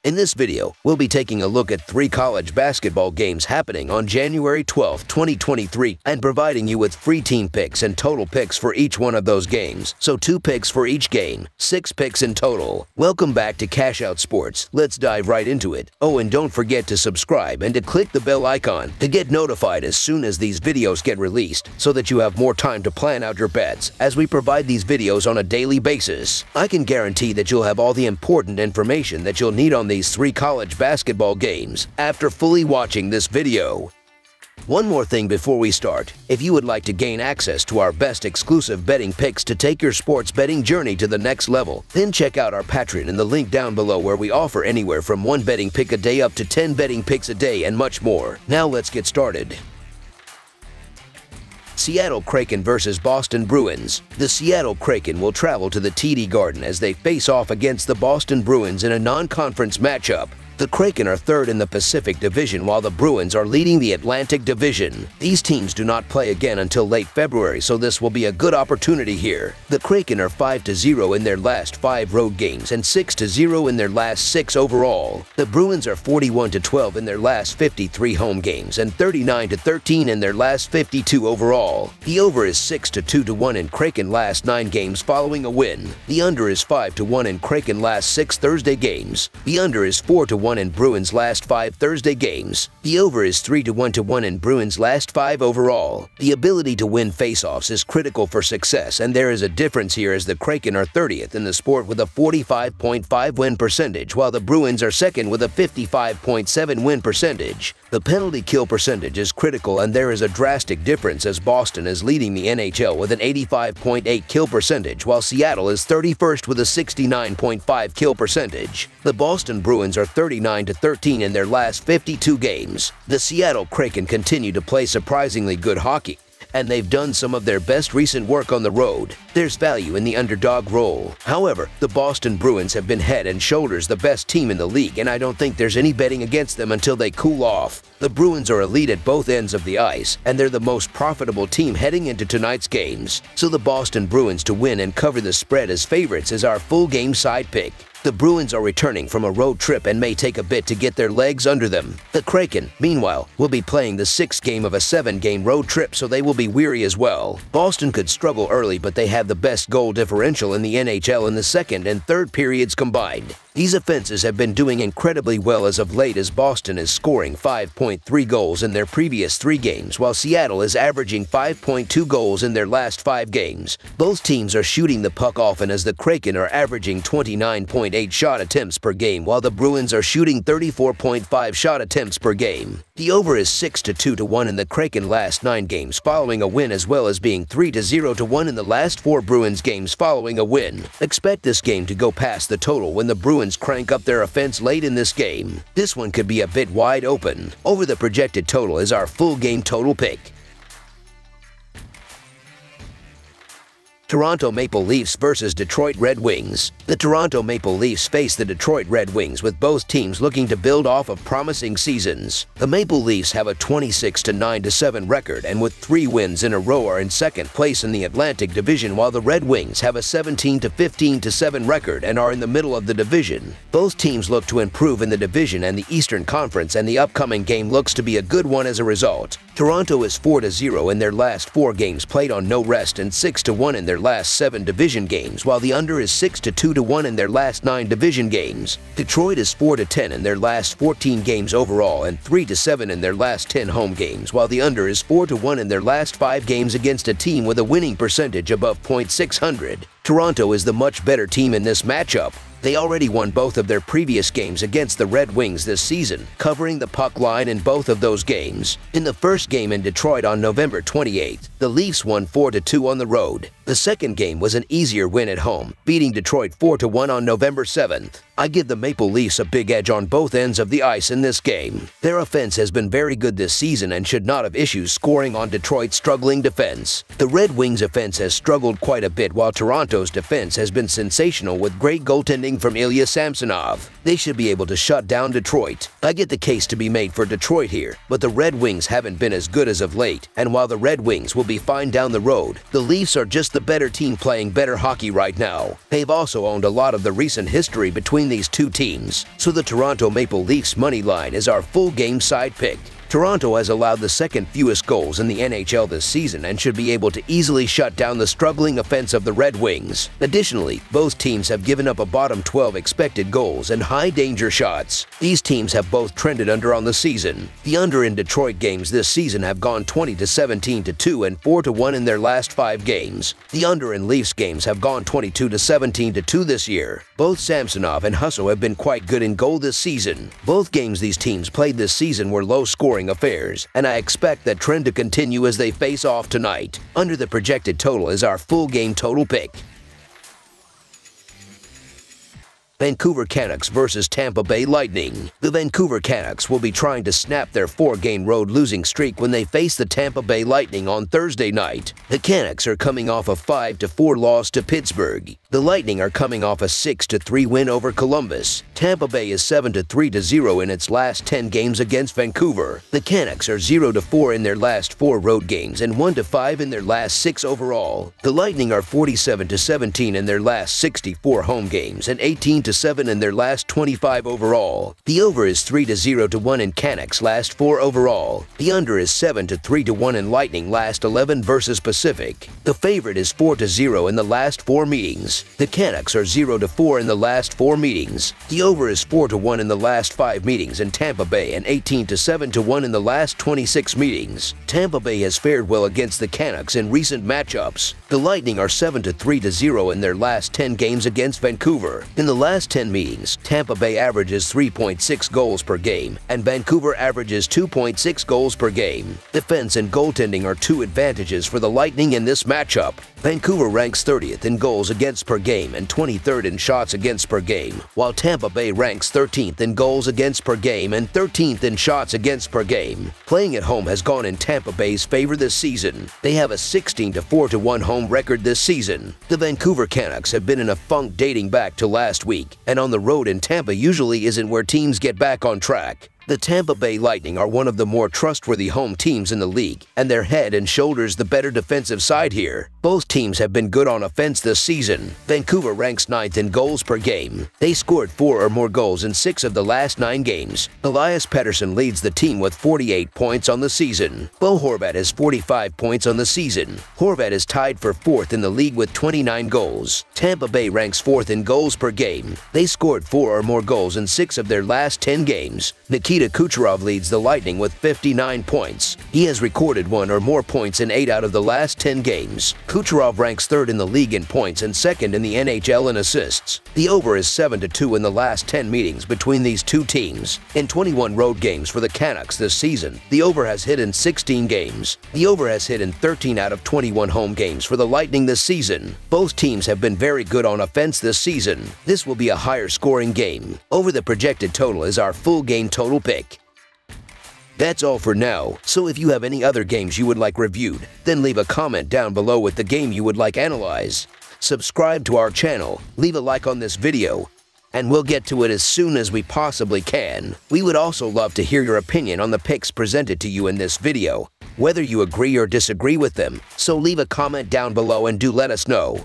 In this video, we'll be taking a look at 3 college basketball games happening on January 12, 2023 and providing you with free team picks and total picks for each one of those games. So 2 picks for each game, 6 picks in total. Welcome back to Cash Out Sports. Let's dive right into it. Oh, and don't forget to subscribe and to click the bell icon to get notified as soon as these videos get released so that you have more time to plan out your bets as we provide these videos on a daily basis. I can guarantee that you'll have all the important information that you'll need on these 3 college basketball games after fully watching this video. One more thing before we start. If you would like to gain access to our best exclusive betting picks to take your sports betting journey to the next level, then check out our Patreon in the link down below where we offer anywhere from 1 betting pick a day up to 10 betting picks a day and much more. Now let's get started. Seattle Kraken versus Boston Bruins. The Seattle Kraken will travel to the TD Garden as they face off against the Boston Bruins in a non-conference matchup. The Kraken are 3rd in the Pacific Division while the Bruins are leading the Atlantic Division. These teams do not play again until late February, so this will be a good opportunity here. The Kraken are 5-0 in their last 5 road games and 6-0 in their last 6 overall. The Bruins are 41-12 in their last 53 home games and 39-13 in their last 52 overall. The over is 6-2-1 in Kraken last 9 games following a win. The under is 5-1 in Kraken last 6 Thursday games. The under is 4-1 in Bruins last 5 Thursday games. The over is 3-1 in Bruins last 5 overall. The ability to win faceoffs is critical for success, and there is a difference here as the Kraken are 30th in the sport with a 45.5 win percentage, while the Bruins are 2nd with a 55.7 win percentage. The penalty kill percentage is critical, and there is a drastic difference as Boston is leading the NHL with an 85.8 kill percentage, while Seattle is 31st with a 69.5 kill percentage. The Boston Bruins are 39-13 in their last 52 games. The Seattle Kraken continue to play surprisingly good hockey, and they've done some of their best recent work on the road. There's value in the underdog role. However, the Boston Bruins have been head and shoulders the best team in the league, and I don't think there's any betting against them until they cool off. The Bruins are elite at both ends of the ice, and they're the most profitable team heading into tonight's games. So the Boston Bruins to win and cover the spread as favorites is our full game side pick. The Bruins are returning from a road trip and may take a bit to get their legs under them. The Kraken, meanwhile, will be playing the 6th game of a 7-game road trip, so they will be weary as well. Boston could struggle early, but they have the best goal differential in the NHL in the 2nd and 3rd periods combined. These offenses have been doing incredibly well as of late as Boston is scoring 5.3 goals in their previous 3 games, while Seattle is averaging 5.2 goals in their last 5 games. Both teams are shooting the puck often as the Kraken are averaging 29.8 shot attempts per game, while the Bruins are shooting 34.5 shot attempts per game. The over is 6-2-1 in the Kraken last 9 games following a win, as well as being 3-0-1 in the last 4 Bruins games following a win. Expect this game to go past the total when the Bruins crank up their offense late in this game. This one could be a bit wide open. Over the projected total is our full game total pick. Toronto Maple Leafs versus Detroit Red Wings. The Toronto Maple Leafs face the Detroit Red Wings with both teams looking to build off of promising seasons. The Maple Leafs have a 26-9-7 record and with 3 wins in a row are in 2nd place in the Atlantic Division, while the Red Wings have a 17-15-7 record and are in the middle of the division. Both teams look to improve in the division and the Eastern Conference, and the upcoming game looks to be a good one as a result. Toronto is 4-0 in their last 4 games played on no rest and 6-1 in their last 7 division games, while the under is 6-2-1 in their last 9 division games. Detroit is 4-10 in their last 14 games overall and 3-7 in their last 10 home games, while the under is 4-1 in their last 5 games against a team with a winning percentage above .600. Toronto is the much better team in this matchup. They already won both of their previous games against the Red Wings this season, covering the puck line in both of those games. In the first game in Detroit on November 28th, the Leafs won 4-2 on the road. The second game was an easier win at home, beating Detroit 4-1 on November 7th. I give the Maple Leafs a big edge on both ends of the ice in this game. Their offense has been very good this season and should not have issues scoring on Detroit's struggling defense. The Red Wings' offense has struggled quite a bit, while Toronto Toronto's defense has been sensational with great goaltending from Ilya Samsonov. They should be able to shut down Detroit. I get the case to be made for Detroit here, but the Red Wings haven't been as good as of late, and while the Red Wings will be fine down the road, the Leafs are just the better team playing better hockey right now. They've also owned a lot of the recent history between these two teams, so the Toronto Maple Leafs money line is our full game side pick. Toronto has allowed the second fewest goals in the NHL this season and should be able to easily shut down the struggling offense of the Red Wings. Additionally, both teams have given up a bottom 12 expected goals and high danger shots. These teams have both trended under on the season. The under in Detroit games this season have gone 20-17-2 and 4-1 in their last 5 games. The under in Leafs games have gone 22-17-2 this year. Both Samsonov and Husso have been quite good in goal this season. Both games these teams played this season were low-scoring affairs, and I expect that trend to continue as they face off tonight. Under the projected total is our full game total pick. Vancouver Canucks versus Tampa Bay Lightning. The Vancouver Canucks will be trying to snap their 4-game road losing streak when they face the Tampa Bay Lightning on Thursday night. The Canucks are coming off a 5-4 loss to Pittsburgh. The Lightning are coming off a 6-3 win over Columbus. Tampa Bay is 7-3-0 in its last 10 games against Vancouver. The Canucks are 0-4 in their last 4 road games and 1-5 in their last 6 overall. The Lightning are 47-17 in their last 64 home games and 18-7 in their last 25 overall. The over is 3-0-1 in Canucks last 4 overall. The under is 7-3-1 in Lightning last 11 versus Pacific. The favorite is 4-0 in the last 4 meetings. The Canucks are 0-4 in the last 4 meetings. The over is 4-1 in the last 5 meetings in Tampa Bay and 18-7-1 in the last 26 meetings. Tampa Bay has fared well against the Canucks in recent matchups. The Lightning are 7-3-0 in their last 10 games against Vancouver. In the last 10 meetings, Tampa Bay averages 3.6 goals per game, and Vancouver averages 2.6 goals per game. Defense and goaltending are 2 advantages for the Lightning in this matchup. Vancouver ranks 30th in goals against per game and 23rd in shots against per game, while Tampa Bay ranks 13th in goals against per game and 13th in shots against per game. Playing at home has gone in Tampa Bay's favor this season. They have a 16-4-1 home record this season. The Vancouver Canucks have been in a funk dating back to last week, and on the road in Tampa usually isn't where teams get back on track. The Tampa Bay Lightning are one of the more trustworthy home teams in the league, and they're head and shoulders the better defensive side here. Both teams have been good on offense this season. Vancouver ranks 9th in goals per game. They scored 4 or more goals in 6 of the last 9 games. Elias Pettersson leads the team with 48 points on the season. Bo Horvat has 45 points on the season. Horvat is tied for 4th in the league with 29 goals. Tampa Bay ranks 4th in goals per game. They scored 4 or more goals in 6 of their last 10 games. Nikita Kucherov leads the Lightning with 59 points. He has recorded 1 or more points in 8 out of the last 10 games. Kucherov ranks 3rd in the league in points and 2nd in the NHL in assists. The over is 7-2 in the last 10 meetings between these two teams. In 21 road games for the Canucks this season, the over has hit in 16 games. The over has hit in 13 out of 21 home games for the Lightning this season. Both teams have been very good on offense this season. This will be a higher scoring game. Over the projected total is our full game total pick. That's all for now, so if you have any other games you would like reviewed, then leave a comment down below with the game you would like analyzed. Subscribe to our channel, leave a like on this video, and we'll get to it as soon as we possibly can. We would also love to hear your opinion on the picks presented to you in this video, whether you agree or disagree with them, so leave a comment down below and do let us know.